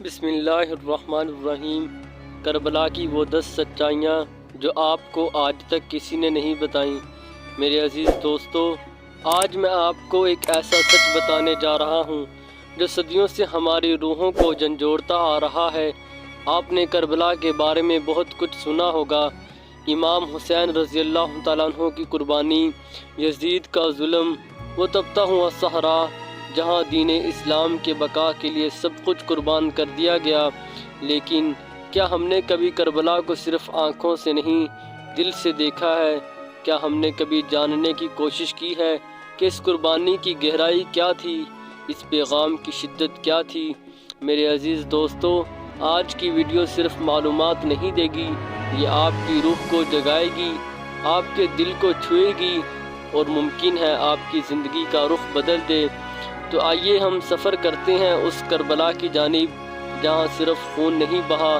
بسم اللہ الرحمن الرحیم۔ کربلا کی وہ 10 سچائیاں جو آپ کو آج تک کسی نے نہیں بتائیں۔ میرے عزیز دوستو، آج میں آپ کو ایک ایسا سچ بتانے جا رہا ہوں جو صدیوں سے ہماری روحوں کو جھنجھوڑتا آ رہا ہے۔ آپ نے کربلا کے بارے میں بہت کچھ سنا ہوگا۔ امام حسین رضی اللہ تعالیٰ عنہ کی قربانی، یزید کا ظلم، وہ تپتا ہوا صحرا جہاں دین اسلام کے بقا کے لیے سب کچھ قربان کر دیا گیا۔ لیکن کیا ہم نے کبھی کربلا کو صرف آنکھوں سے نہیں، دل سے دیکھا ہے؟ کیا ہم نے کبھی جاننے کی کوشش کی ہے کہ اس قربانی کی گہرائی کیا تھی، اس پیغام کی شدت کیا تھی؟ میرے عزیز دوستو، آج کی ویڈیو صرف معلومات نہیں دے گی، یہ آپ کی روح کو جگائے گی، آپ کے دل کو چھوئے گی اور ممکن ہے آپ کی زندگی کا رخ بدل دے۔ تو آئیے ہم سفر کرتے ہیں اس کربلا کی جانب جہاں صرف خون نہیں بہا،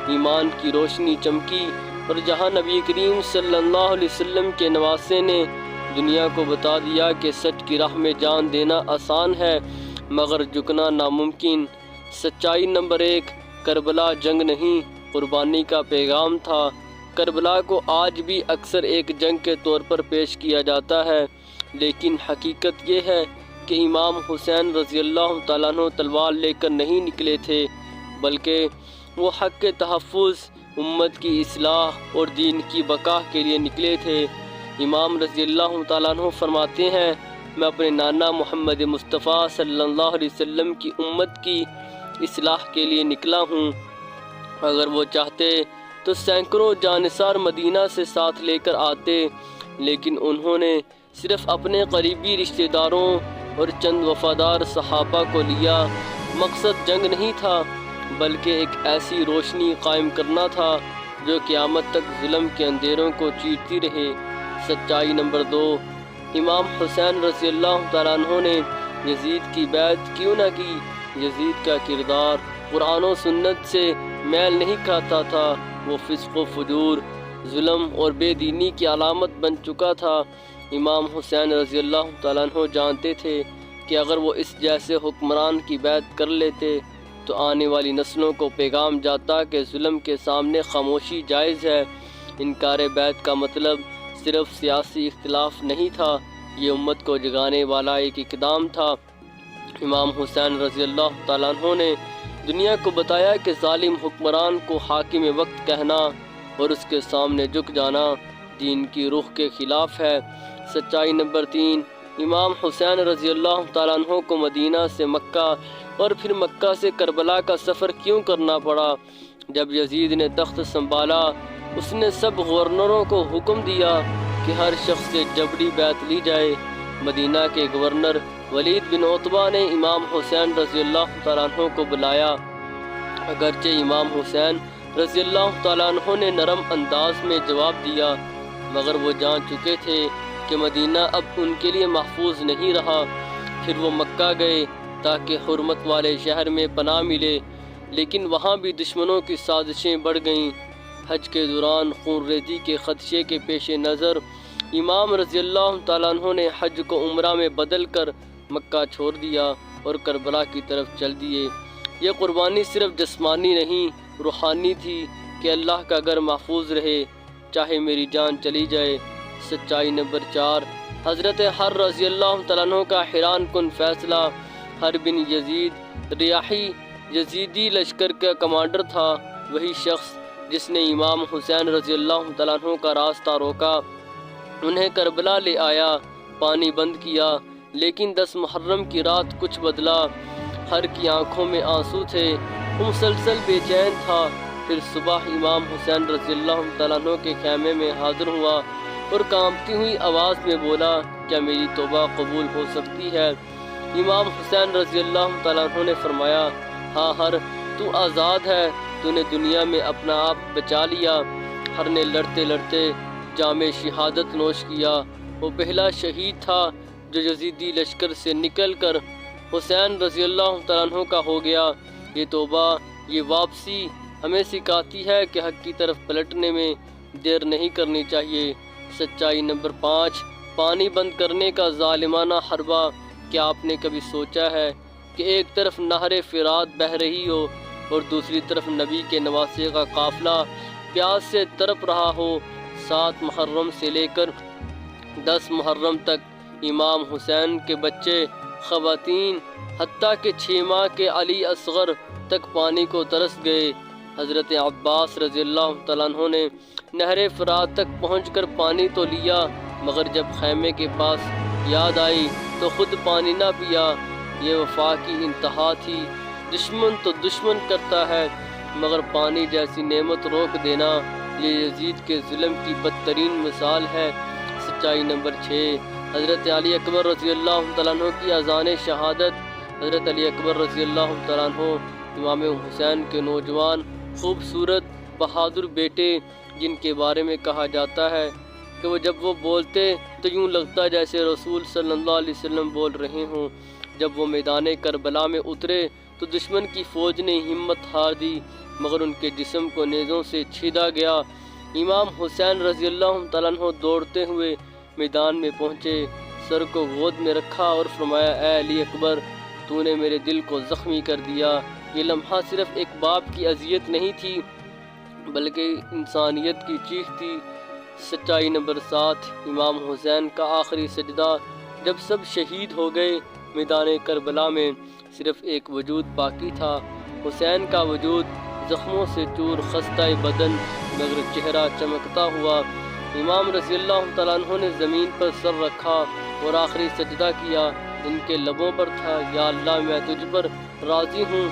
ایمان کی روشنی چمکی، اور جہاں نبی کریم صلی اللہ علیہ وسلم کے نواسے نے دنیا کو بتا دیا کہ سچ کی راہ میں جان دینا آسان ہے مگر جھکنا ناممکن۔ سچائی نمبر 1، کربلا جنگ نہیں، قربانی کا پیغام تھا۔ کربلا کو آج بھی اکثر ایک جنگ کے طور پر پیش کیا جاتا ہے، لیکن حقیقت یہ ہے کہ امام حسین رضی اللہ تعالیٰ عنہ تلوار لے کر نہیں نکلے تھے، بلکہ وہ حق کے تحفظ، امت کی اصلاح اور دین کی بقا کے لیے نکلے تھے۔ امام رضی اللہ تعالیٰ عنہ فرماتے ہیں، میں اپنے نانا محمد مصطفیٰ صلی اللہ علیہ وسلم کی امت کی اصلاح کے لیے نکلا ہوں۔ اگر وہ چاہتے تو سینکڑوں جانثار مدینہ سے ساتھ لے کر آتے، لیکن انہوں نے صرف اپنے قریبی رشتہ داروں اور چند وفادار صحابہ کو لیا۔ مقصد جنگ نہیں تھا، بلکہ ایک ایسی روشنی قائم کرنا تھا جو قیامت تک ظلم کے اندھیروں کو چیرتی رہے۔ سچائی نمبر 2، امام حسین رضی اللہ تعالیٰ عنہ نے یزید کی بیعت کیوں نہ کی؟ یزید کا کردار قرآن و سنت سے میل نہیں کھاتا تھا، وہ فسق و فجور، ظلم اور بے دینی کی علامت بن چکا تھا۔ امام حسین رضی اللہ تعالیٰ عنہ جانتے تھے کہ اگر وہ اس جیسے حکمران کی بیعت کر لیتے تو آنے والی نسلوں کو پیغام جاتا کہ ظلم کے سامنے خاموشی جائز ہے۔ انکار بیعت کا مطلب صرف سیاسی اختلاف نہیں تھا، یہ امت کو جگانے والا ایک اقدام تھا۔ امام حسین رضی اللہ تعالیٰ عنہ نے دنیا کو بتایا کہ ظالم حکمران کو حاکم وقت کہنا اور اس کے سامنے جھک جانا دین کی روح کے خلاف ہے۔ سچائی نمبر 3، امام حسین رضی اللہ تعالیٰ عنہ کو مدینہ سے مکہ اور پھر مکہ سے کربلا کا سفر کیوں کرنا پڑا؟ جب یزید نے تخت سنبھالا، اس نے سب گورنروں کو حکم دیا کہ ہر شخص سے جبری بیعت لی جائے۔ مدینہ کے گورنر ولید بن عتبہ نے امام حسین رضی اللہ تعالیٰ عنہ کو بلایا۔ اگرچہ امام حسین رضی اللہ تعالیٰ عنہ نے نرم انداز میں جواب دیا، مگر وہ جان چکے تھے کہ مدینہ اب ان کے لیے محفوظ نہیں رہا۔ پھر وہ مکہ گئے تاکہ حرمت والے شہر میں پناہ ملے، لیکن وہاں بھی دشمنوں کی سازشیں بڑھ گئیں۔ حج کے دوران خون ریزی کے خدشے کے پیش نظر امام رضی اللہ تعالیٰ عنہ نے حج کو عمرہ میں بدل کر مکہ چھوڑ دیا اور کربلا کی طرف چل دیے۔ یہ قربانی صرف جسمانی نہیں، روحانی تھی کہ اللہ کا گھر محفوظ رہے چاہے میری جان چلی جائے۔ سچائی نمبر 4، حضرت حر رضی اللہ تعالیٰ عنہ کا حیران کن فیصلہ۔ حر بن یزید ریاحی یزیدی لشکر کا کمانڈر تھا، وہی شخص جس نے امام حسین رضی اللہ تعالیٰ عنہ کا راستہ روکا، انہیں کربلا لے آیا، پانی بند کیا۔ لیکن 10 محرم کی رات کچھ بدلا۔ حر کی آنکھوں میں آنسو تھے، وہ مسلسل بے چین تھا۔ پھر صبح امام حسین رضی اللہ تعالیٰ عنہ کے خیمے میں حاضر ہوا اور کانپتی ہوئی آواز میں بولا، کیا میری توبہ قبول ہو سکتی ہے؟ امام حسین رضی اللہ تعالیٰ عنہ نے فرمایا، ہاں حر، تو آزاد ہے، تو نے دنیا میں اپنا آپ بچا لیا۔ حر نے لڑتے لڑتے جام شہادت نوش کیا۔ وہ پہلا شہید تھا جو یزیدی لشکر سے نکل کر حسین رضی اللہ تعالیٰ عنہ کا ہو گیا۔ یہ توبہ، یہ واپسی ہمیں سکھاتی ہے کہ حق کی طرف پلٹنے میں دیر نہیں کرنی چاہیے۔ سچائی نمبر 5، پانی بند کرنے کا ظالمانہ حربہ۔ کیا آپ نے کبھی سوچا ہے کہ ایک طرف نہر فرات بہہ رہی ہو اور دوسری طرف نبی کے نواسے کا قافلہ پیاس سے تڑپ رہا ہو۔ 7 محرم سے لے کر 10 محرم تک امام حسین کے بچے، خواتین، حتیٰ کہ 6 ماہ کے علی اصغر تک پانی کو ترس گئے۔ حضرت عباس رضی اللہ تعالیٰ عنہ نے نہر فرات تک پہنچ کر پانی تو لیا، مگر جب خیمے کے پاس یاد آئی تو خود پانی نہ پیا۔ یہ وفا کی انتہا تھی۔ دشمن تو دشمن کرتا ہے، مگر پانی جیسی نعمت روک دینا یہ یزید کے ظلم کی بدترین مثال ہے۔ سچائی نمبر 6، حضرت علی اکبر رضی اللہ تعالیٰ عنہ کی اذان شہادت۔ حضرت علی اکبر رضی اللہ تعالیٰ عنہ امام حسین کے نوجوان، خوبصورت، بہادر بیٹے، جن کے بارے میں کہا جاتا ہے کہ جب وہ بولتے تو یوں لگتا جیسے رسول صلی اللہ علیہ وسلم بول رہے ہوں۔ جب وہ میدان کربلا میں اترے تو دشمن کی فوج نے ہمت ہار دی، مگر ان کے جسم کو نیزوں سے چھیدا گیا۔ امام حسین رضی اللہ تعالیٰ عنہ دوڑتے ہوئے میدان میں پہنچے، سر کو گود میں رکھا اور فرمایا، اے علی اکبر، تو نے میرے دل کو زخمی کر دیا۔ یہ لمحہ صرف ایک باپ کی اذیت نہیں تھی بلکہ انسانیت کی چیخ تھی۔ سچائی نمبر 7، امام حسین کا آخری سجدہ۔ جب سب شہید ہو گئے، میدان کربلا میں صرف ایک وجود باقی تھا، حسین کا وجود، زخموں سے چور، خستہ بدن، مگر چہرہ چمکتا ہوا۔ امام رضی اللہ تعالیٰ عنہ نے زمین پر سر رکھا اور آخری سجدہ کیا۔ ان کے لبوں پر تھا، یا اللہ، میں تجھ پر راضی ہوں،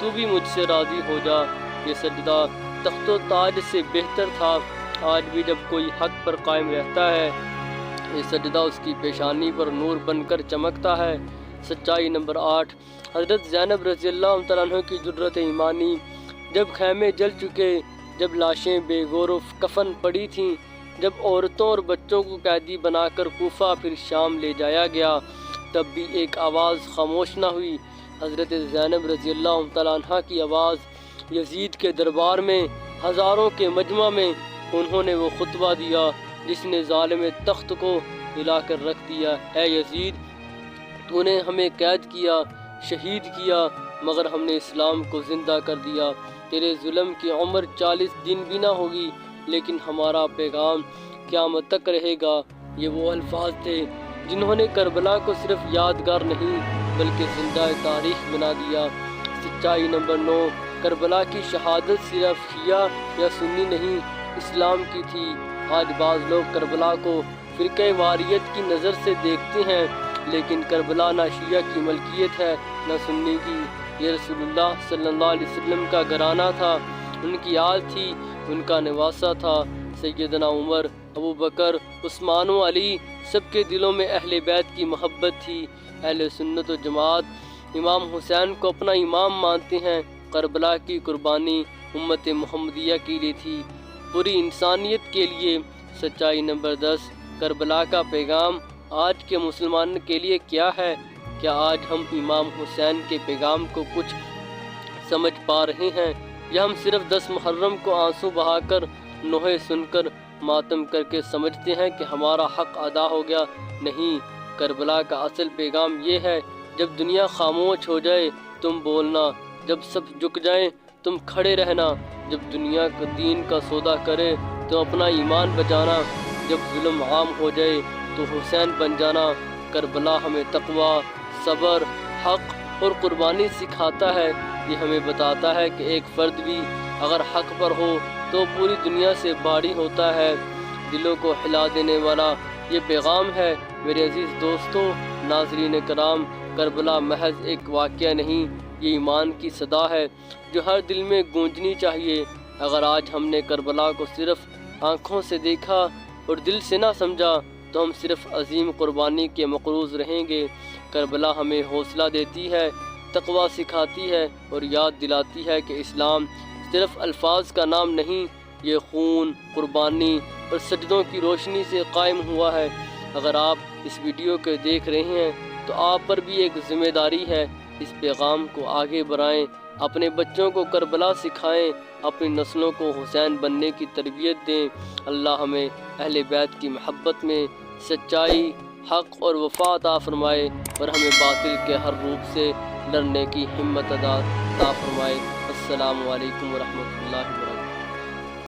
تو بھی مجھ سے راضی ہو جا۔ یہ سجدہ تخت و تاج سے بہتر تھا۔ آج بھی جب کوئی حق پر قائم رہتا ہے، یہ سجدہ اس کی پیشانی پر نور بن کر چمکتا ہے۔ سچائی نمبر 8، حضرت زینب رضی اللہ تعالیٰ عنہ کی جرأت ایمانی۔ جب خیمے جل چکے، جب لاشیں بے گور و کفن پڑی تھیں، جب عورتوں اور بچوں کو قیدی بنا کر کوفہ پھر شام لے جایا گیا، تب بھی ایک آواز خاموش نہ ہوئی۔ حضرت زینب رضی اللہ تعالیٰ عنہ کی آواز یزید کے دربار میں، ہزاروں کے مجمع میں انہوں نے وہ خطبہ دیا جس نے ظالم تخت کو ہلا کر رکھ دیا۔ اے یزید، تو نے ہمیں قید کیا، شہید کیا، مگر ہم نے اسلام کو زندہ کر دیا۔ تیرے ظلم کی عمر 40 دن بھی نہ ہوگی، لیکن ہمارا پیغام قیامت تک رہے گا۔ یہ وہ الفاظ تھے جنہوں نے کربلا کو صرف یادگار نہیں بلکہ زندہ تاریخ بنا دیا۔ سچائی نمبر 9، کربلا کی شہادت صرف شیعہ یا سنی نہیں، اسلام کی تھی۔ آج بعض لوگ کربلا کو فرقہ واریت کی نظر سے دیکھتے ہیں، لیکن کربلا نہ شیعہ کی ملکیت ہے نہ سنی کی۔ یہ رسول اللہ صلی اللہ علیہ وسلم کا گھرانہ تھا، ان کی آل تھی، ان کا نواسہ تھا۔ سیدنا عمر، ابو بکر، عثمان و علی، سب کے دلوں میں اہل بیت کی محبت تھی۔ اہل سنت و جماعت امام حسین کو اپنا امام مانتے ہیں۔ کربلا کی قربانی امت محمدیہ کے لیے تھی، پوری انسانیت کے لیے۔ سچائی نمبر 10، کربلا کا پیغام آج کے مسلمان کے لیے کیا ہے؟ کیا آج ہم امام حسین کے پیغام کو کچھ سمجھ پا رہے ہیں، یا ہم صرف 10 محرم کو آنسو بہا کر، نوحے سن کر، ماتم کر کے سمجھتے ہیں کہ ہمارا حق ادا ہو گیا؟ نہیں، کربلا کا اصل پیغام یہ ہے، جب دنیا خاموش ہو جائے تم بولنا، جب سب جھک جائیں تم کھڑے رہنا، جب دنیا کا دین کا سودا کرے تو اپنا ایمان بچانا، جب ظلم عام ہو جائے تو حسین بن جانا۔ کربلا ہمیں تقوی، صبر، حق اور قربانی سکھاتا ہے۔ یہ ہمیں بتاتا ہے کہ ایک فرد بھی اگر حق پر ہو تو پوری دنیا سے باری ہوتا ہے۔ دلوں کو ہلا دینے والا یہ پیغام ہے۔ میرے عزیز دوستو، ناظرین کرام، کربلا محض ایک واقعہ نہیں، یہ ایمان کی صدا ہے جو ہر دل میں گونجنی چاہیے۔ اگر آج ہم نے کربلا کو صرف آنکھوں سے دیکھا اور دل سے نہ سمجھا تو ہم صرف عظیم قربانی کے مقروض رہیں گے۔ کربلا ہمیں حوصلہ دیتی ہے، تقوی سکھاتی ہے اور یاد دلاتی ہے کہ اسلام صرف الفاظ کا نام نہیں، یہ خون، قربانی اور سجدوں کی روشنی سے قائم ہوا ہے۔ اگر آپ اس ویڈیو کو دیکھ رہے ہیں تو آپ پر بھی ایک ذمہ داری ہے، اس پیغام کو آگے بڑھائیں، اپنے بچوں کو کربلا سکھائیں، اپنی نسلوں کو حسین بننے کی تربیت دیں۔ اللہ ہمیں اہل بیت کی محبت میں سچائی، حق اور وفا عطا فرمائے اور ہمیں باطل کے ہر روپ سے لڑنے کی ہمت عطا فرمائے۔ السلام علیکم ورحمۃ اللہ وبرکاتہ۔